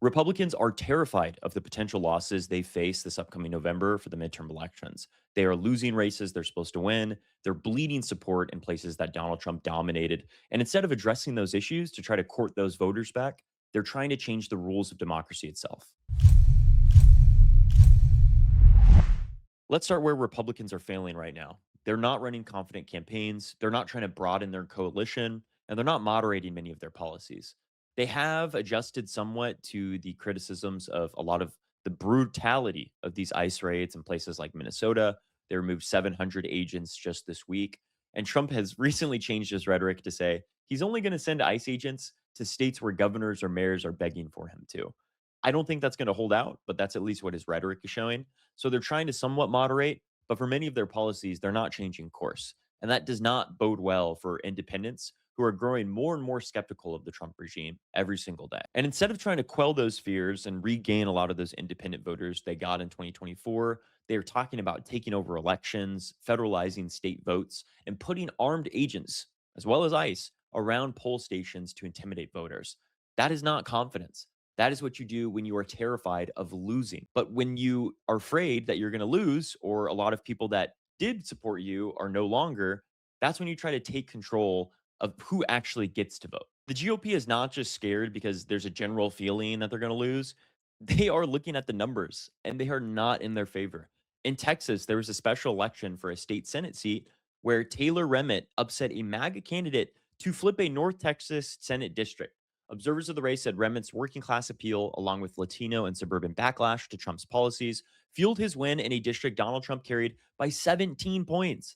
Republicans are terrified of the potential losses they face this upcoming November for the midterm elections. They are losing races they're supposed to win. They're bleeding support in places that Donald Trump dominated. And instead of addressing those issues to try to court those voters back, they're trying to change the rules of democracy itself. Let's start where Republicans are failing right now. They're not running confident campaigns, they're not trying to broaden their coalition, and they're not moderating many of their policies. They have adjusted somewhat to the criticisms of a lot of the brutality of these ICE raids in places like Minnesota. They removed 700 agents just this week. And Trump has recently changed his rhetoric to say he's only going to send ICE agents to states where governors or mayors are begging for him to. I don't think that's going to hold out, but that's at least what his rhetoric is showing. So they're trying to somewhat moderate, but for many of their policies, they're not changing course. And that does not bode well for independents who are growing more and more skeptical of the Trump regime every single day. And instead of trying to quell those fears and regain a lot of those independent voters they got in 2024, they are talking about taking over elections, federalizing state votes, and putting armed agents, as well as ICE, around poll stations to intimidate voters. That is not confidence. That is what you do when you are terrified of losing. But when you are afraid that you're going to lose, or a lot of people that did support you are no longer, that's when you try to take control of who actually gets to vote. The GOP is not just scared because there's a general feeling that they're going to lose. They are looking at the numbers and they are not in their favor. In Texas, there was a special election for a state Senate seat where Taylor Remmett upset a MAGA candidate to flip a North Texas Senate district. Observers of the race said Remit's working class appeal, along with Latino and suburban backlash to Trump's policies, fueled his win in a district Donald Trump carried by 17 points.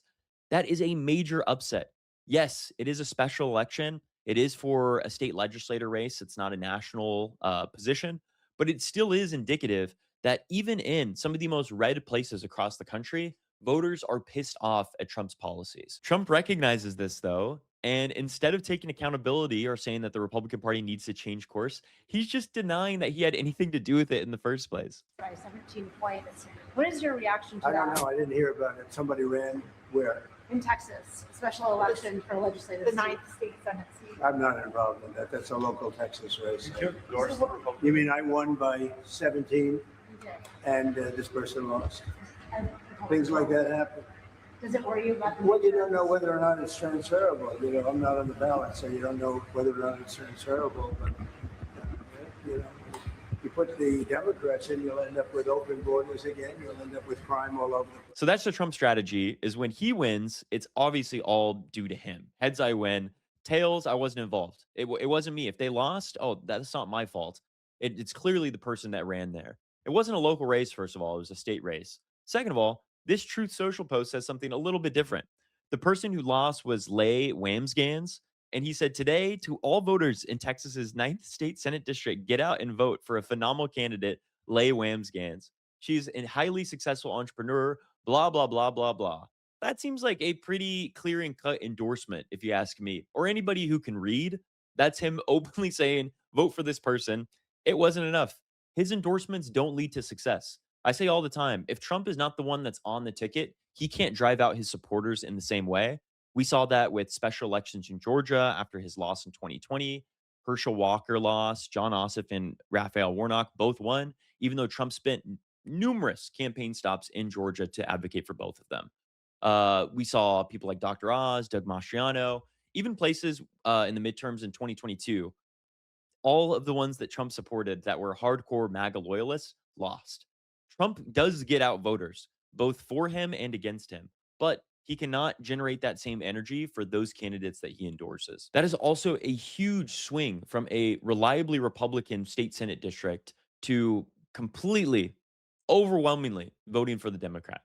That is a major upset. Yes, it is a special election. It is for a state legislator race. It's not a national position, but it still is indicative that even in some of the most red places across the country, voters are pissed off at Trump's policies. Trump recognizes this, though, and instead of taking accountability or saying that the Republican Party needs to change course, he's just denying that he had anything to do with it in the first place. By 17 points. What is your reaction to I that? don't know. I didn't hear about it. Somebody ran where? In Texas, special election for legislative The seat. ninth state Senate seat. I'm not involved in that. That's a local Texas race. So what- You mean I won by 17 Okay. and this person lost? And Things like that happen. Does it worry you about the Well, you don't midterms? know whether or not it's transferable. You know, I'm not on the ballot, so you don't know whether or not it's transferable. But, you know, you put the Democrats in, you'll end up with open borders again. You'll end up with crime all over the place. So that's the Trump strategy is when he wins, it's obviously all due to him. Heads, I win. Tails, I wasn't involved. It wasn't me. If they lost, oh, that's not my fault. It's clearly the person that ran there. It wasn't a local race, first of all. It was a state race. Second of all, this Truth Social post says something a little bit different. The person who lost was Leigh Wamsgans, and he said, today, to all voters in Texas's ninth state Senate district, get out and vote for a phenomenal candidate, Leigh Wamsgans. She's a highly successful entrepreneur, blah, blah, blah, blah, blah. That seems like a pretty clear and cut endorsement, if you ask me, or anybody who can read. That's him openly saying, vote for this person. It wasn't enough. His endorsements don't lead to success. I say all the time, if Trump is not the one that's on the ticket, he can't drive out his supporters in the same way. We saw that with special elections in Georgia after his loss in 2020. Herschel Walker lost, John Ossoff and Raphael Warnock both won, even though Trump spent numerous campaign stops in Georgia to advocate for both of them. We saw people like Dr. Oz, Doug Mastriano, even places in the midterms in 2022. All of the ones that Trump supported that were hardcore MAGA loyalists lost. Trump does get out voters, both for him and against him, but he cannot generate that same energy for those candidates that he endorses. That is also a huge swing from a reliably Republican state Senate district to completely, overwhelmingly voting for the Democrat.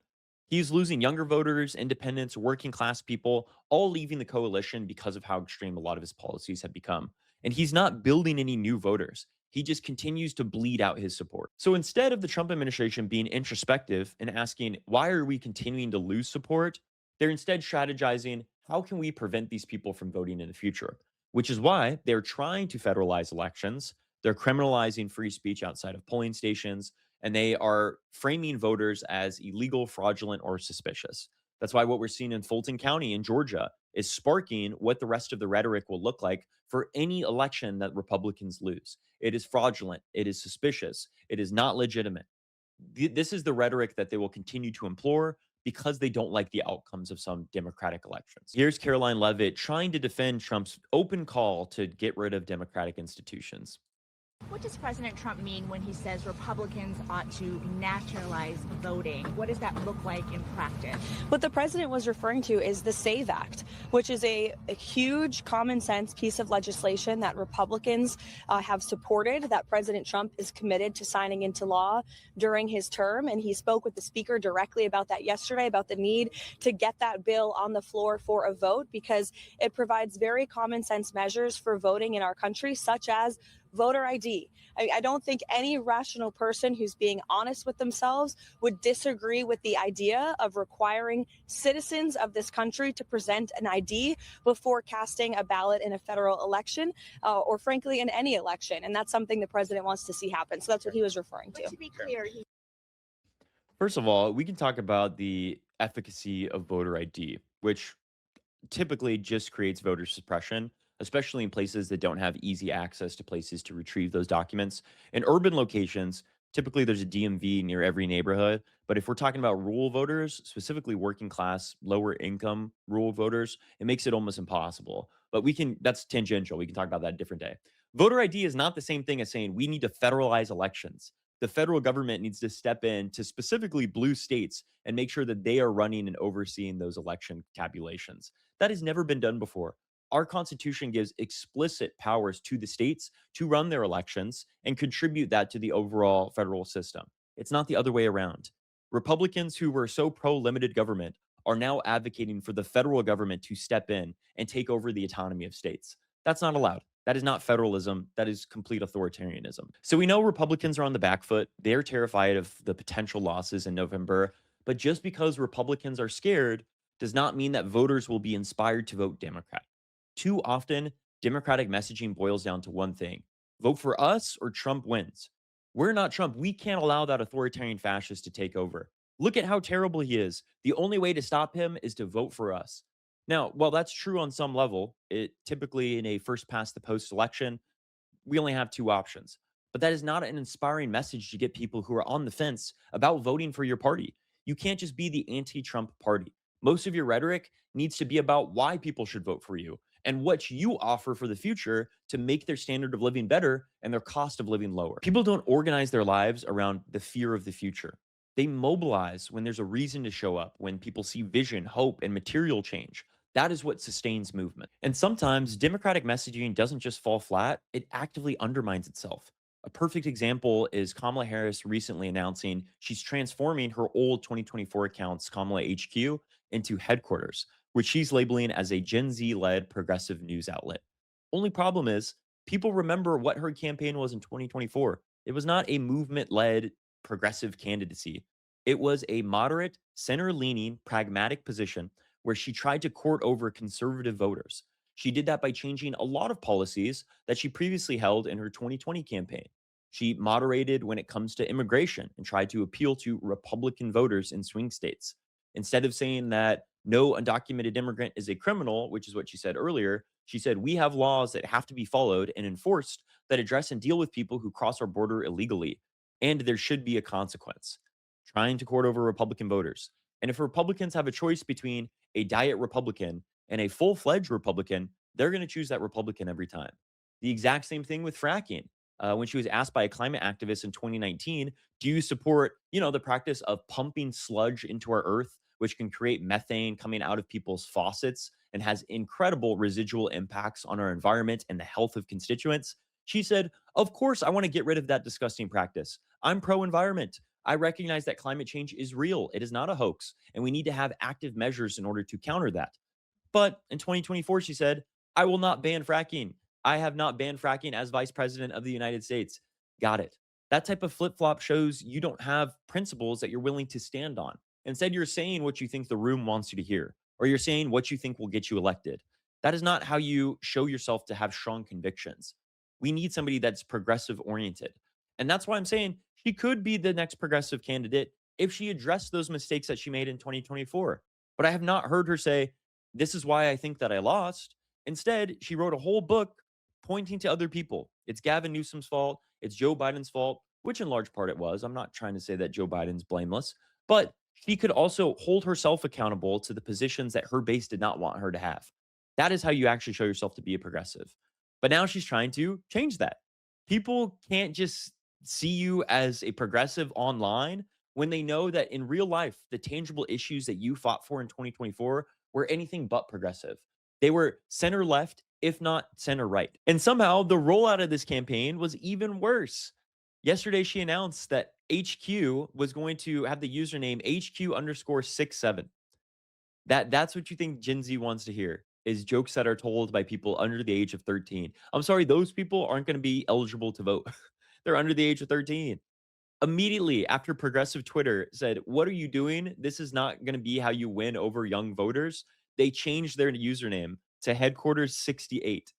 He's losing younger voters, independents, working class people, all leaving the coalition because of how extreme a lot of his policies have become. And he's not building any new voters. He just continues to bleed out his support. So instead of the Trump administration being introspective and asking, why are we continuing to lose support? They're instead strategizing, how can we prevent these people from voting in the future? Which is why they're trying to federalize elections. They're criminalizing free speech outside of polling stations, and they are framing voters as illegal, fraudulent, or suspicious. That's why what we're seeing in Fulton County in Georgia is sparking what the rest of the rhetoric will look like for any election that Republicans lose. It is fraudulent. It is suspicious. It is not legitimate. This is the rhetoric that they will continue to implore because they don't like the outcomes of some Democratic elections. Here's Caroline Levitt trying to defend Trump's open call to get rid of democratic institutions. What does President Trump mean when he says Republicans ought to nationalize voting? What does that look like in practice? What the president was referring to is the SAVE Act, which is a huge common sense piece of legislation that Republicans have supported, that President Trump is committed to signing into law during his term. And he spoke with the speaker directly about that yesterday, about the need to get that bill on the floor for a vote, because it provides very common sense measures for voting in our country, such as voter ID. I don't think any rational person who's being honest with themselves would disagree with the idea of requiring citizens of this country to present an ID before casting a ballot in a federal election, or frankly in any election. And that's something the president wants to see happen. So that's what he was referring to. But to be clear, First of all, we can talk about the efficacy of voter ID, which typically just creates voter suppression, especially in places that don't have easy access to places to retrieve those documents. In urban locations, typically there's a DMV near every neighborhood. But if we're talking about rural voters, specifically working class, lower income rural voters, it makes it almost impossible. But that's tangential. We can talk about that a different day. Voter ID is not the same thing as saying we need to federalize elections. The federal government needs to step in to specifically blue states and make sure that they are running and overseeing those election tabulations. That has never been done before. Our Constitution gives explicit powers to the states to run their elections and contribute that to the overall federal system. It's not the other way around. Republicans who were so pro limited government are now advocating for the federal government to step in and take over the autonomy of states. That's not allowed. That is not federalism. That is complete authoritarianism. So we know Republicans are on the back foot. They're terrified of the potential losses in November. But just because Republicans are scared does not mean that voters will be inspired to vote Democrat. Too often, Democratic messaging boils down to one thing: vote for us or Trump wins. We're not Trump. We can't allow that authoritarian fascist to take over. Look at how terrible he is. The only way to stop him is to vote for us. Now, while that's true on some level, it typically in a first past the post election, we only have two options. But that is not an inspiring message to get people who are on the fence about voting for your party. You can't just be the anti Trump party. Most of your rhetoric needs to be about why people should vote for you and what you offer for the future to make their standard of living better and their cost of living lower. People don't organize their lives around the fear of the future. They mobilize when there's a reason to show up, when people see vision, hope, and material change. That is what sustains movement. And sometimes Democratic messaging doesn't just fall flat, it actively undermines itself. A perfect example is Kamala Harris recently announcing she's transforming her old 2024 accounts, Kamala HQ, into headquarters, which she's labeling as a Gen Z led progressive news outlet. Only problem is, people remember what her campaign was in 2024. It was not a movement led progressive candidacy, it was a moderate, center leaning, pragmatic position where she tried to court over conservative voters. She did that by changing a lot of policies that she previously held in her 2020 campaign. She moderated when it comes to immigration and tried to appeal to Republican voters in swing states. Instead of saying that no undocumented immigrant is a criminal, which is what she said earlier, she said we have laws that have to be followed and enforced that address and deal with people who cross our border illegally, and there should be a consequence. Trying to court over Republican voters. And if Republicans have a choice between a diet Republican and a full-fledged Republican, they're going to choose that Republican every time. The exact same thing with fracking. When she was asked by a climate activist in 2019, do you support, the practice of pumping sludge into our earth, which can create methane coming out of people's faucets and has incredible residual impacts on our environment and the health of constituents? She said, of course, I want to get rid of that disgusting practice. I'm pro-environment. I recognize that climate change is real. It is not a hoax, and we need to have active measures in order to counter that. But in 2024, she said, I will not ban fracking. I have not banned fracking as vice president of the United States. Got it. That type of flip flop shows you don't have principles that you're willing to stand on. Instead, you're saying what you think the room wants you to hear, or you're saying what you think will get you elected. That is not how you show yourself to have strong convictions. We need somebody that's progressive oriented. And that's why I'm saying she could be the next progressive candidate if she addressed those mistakes that she made in 2024. But I have not heard her say, this is why I think that I lost. Instead, she wrote a whole book pointing to other people. It's Gavin Newsom's fault. It's Joe Biden's fault, which in large part it was. I'm not trying to say that Joe Biden's blameless, but she could also hold herself accountable to the positions that her base did not want her to have. That is how you actually show yourself to be a progressive. But now she's trying to change that. People can't just see you as a progressive online when they know that in real life, the tangible issues that you fought for in 2024 were anything but progressive. They were center left, if not center right. And somehow the rollout of this campaign was even worse. Yesterday, she announced that HQ was going to have the username HQ_67. That's what you think Gen Z wants to hear is jokes that are told by people under the age of 13. I'm sorry, those people aren't going to be eligible to vote. They're under the age of 13. Immediately after progressive Twitter said, "What are you doing? This is not going to be how you win over young voters." They changed their username to headquarters 68.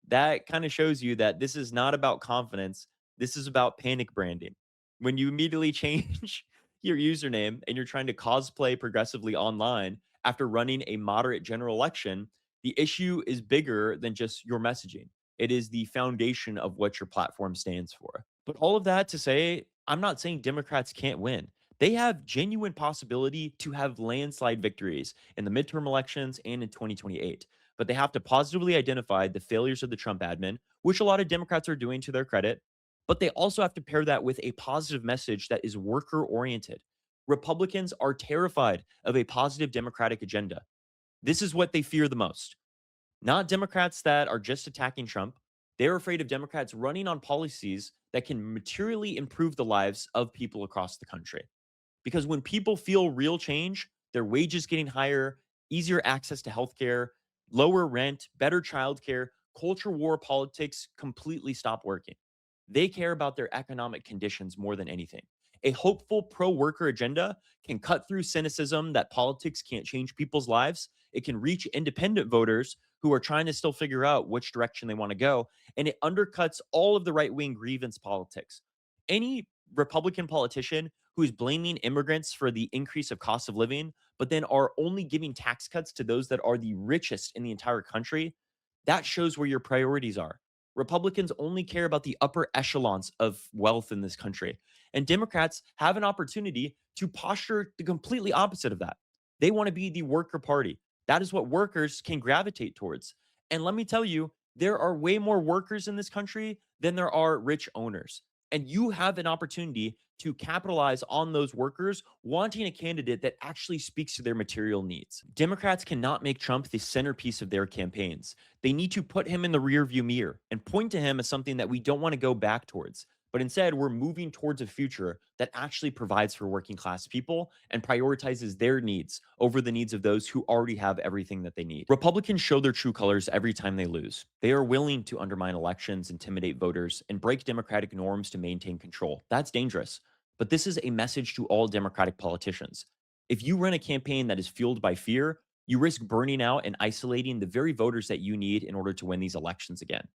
That kind of shows you that this is not about confidence. This is about panic branding. When you immediately change your username and you're trying to cosplay progressively online after running a moderate general election, the issue is bigger than just your messaging. It is the foundation of what your platform stands for. But all of that to say, I'm not saying Democrats can't win. They have genuine possibility to have landslide victories in the midterm elections and in 2028, but they have to positively identify the failures of the Trump admin, which a lot of Democrats are doing to their credit. But they also have to pair that with a positive message that is worker oriented. Republicans are terrified of a positive Democratic agenda. This is what they fear the most. Not Democrats that are just attacking Trump. They're afraid of Democrats running on policies that can materially improve the lives of people across the country. Because when people feel real change, their wages getting higher, easier access to healthcare, lower rent, better childcare, culture war politics completely stop working. They care about their economic conditions more than anything. A hopeful pro worker agenda can cut through cynicism that politics can't change people's lives. It can reach independent voters who are trying to still figure out which direction they want to go. And it undercuts all of the right wing grievance politics. Any Republican politician who is blaming immigrants for the increase of cost of living, but then are only giving tax cuts to those that are the richest in the entire country, that shows where your priorities are. Republicans only care about the upper echelons of wealth in this country. And Democrats have an opportunity to posture the completely opposite of that. They want to be the worker party. That is what workers can gravitate towards. And let me tell you, there are way more workers in this country than there are rich owners. And you have an opportunity to capitalize on those workers wanting a candidate that actually speaks to their material needs. Democrats cannot make Trump the centerpiece of their campaigns. They need to put him in the rearview mirror and point to him as something that we don't want to go back towards. But instead, we're moving towards a future that actually provides for working class people and prioritizes their needs over the needs of those who already have everything that they need. Republicans show their true colors every time they lose. They are willing to undermine elections, intimidate voters, and break democratic norms to maintain control. That's dangerous. But this is a message to all Democratic politicians. If you run a campaign that is fueled by fear, you risk burning out and isolating the very voters that you need in order to win these elections again.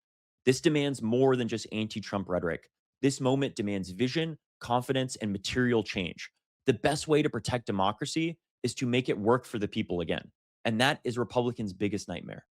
This demands more than just anti Trump rhetoric. This moment demands vision, confidence, and material change. The best way to protect democracy is to make it work for the people again. And that is Republicans' biggest nightmare.